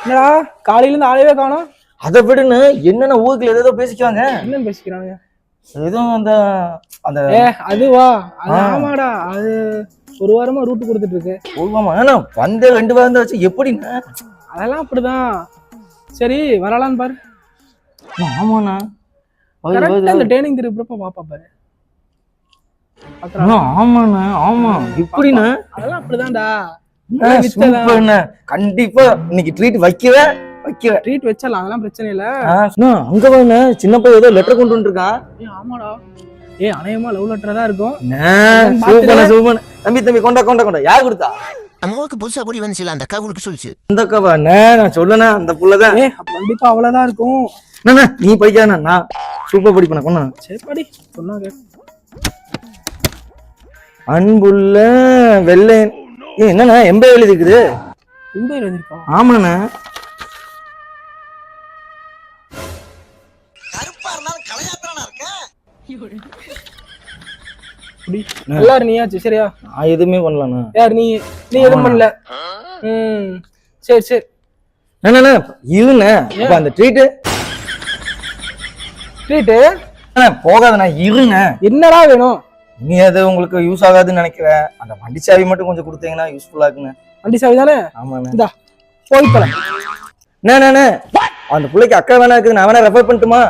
என்னடா காலையில இருந்து ஆளவே காணோம். அதை விடுன்னு என்னென்ன ஊருக்குள்ள ஏதோ பேசிக்குவாங்க. என்னன்னு பேசிக்கிறாங்க? எதுவும் அந்த அந்த அதுவா? அது ஆமாடா, அது ஒரு வாரமா ரூட் கொடுத்துட்டு இருக்கு. ஓமாமா, ஏன்னா வந்து 2 வாரம் தான் வச்சு எப்படின்னா அதெல்லாம் அப்படிதான். சரி வரலான்னு பாரு. ஆமாண்ணா, அந்த ட்ரைனிங் திருப்பி பாப்பா பாரு. ஆமாண்ணா, ஆமா எப்படின்னா அதெல்லாம் அப்படிதான்டா. கண்டிப்பா இன்னைக்கு ட்ரீட் வைக்கவே ட்ரீட் வச்சலாம், அதெல்லாம் பிரச்சனை இல்ல. அங்க வாங்க, சின்ன பையன் ஏதோ லெட்டர் கொண்டு வந்துருக்கான். ஆமாடா, அநேகமா லவ் லெட்டர் தான் இருக்கும். தம்பி தம்பி கொண்டா கொண்டா கொண்டா. யார் கொடுத்தா? அம்மாவுக்கு புதுசா புடி வந்துச்சுல, அந்த அக்கா உங்களுக்கு சொல்லிச்சு. அந்த அக்காவா? நான் சொல்லனா அந்த புள்ளதான். கண்டிப்பா அவ்வளவுதான் இருக்கும். நீ படிக்காத, நான் சூப்பர் படிப்பேன். கொண்டா சரி படி. சொன்னாங்க அன்புள்ள வெள்ளை. என்னண்ணா எம்பே எழுதி இருக்குது? ஆமாண்ணா. எல்லாரும் நீயாச்சு சரியா? நான் எதுவுமே பண்ணலண்ணா. யார் நீ? நீ எதுவும் பண்ணல. சரி சரி. என்னண்ணா இருண்ணே, அந்த ட்ரீட்டு போகாதண்ணா, இருண்ண. என்னடா வேணும்? நீ அது உங்களுக்கு யூஸ் ஆகாதுன்னு நினைக்கிறேன். அந்த வண்டி சாவி மட்டும் கொஞ்சம் கொடுத்தீங்கன்னா யூஸ்ஃபுல்லா இருக்குண்ணே. வண்டி சாவி தானே? ஆமாண்ணே. இந்தா போய் தரேன். அந்த பிள்ளைக்கு அக்கா வேணா இருக்குது, நான் வேணா ரெஃபர் பண்ணட்டுமா?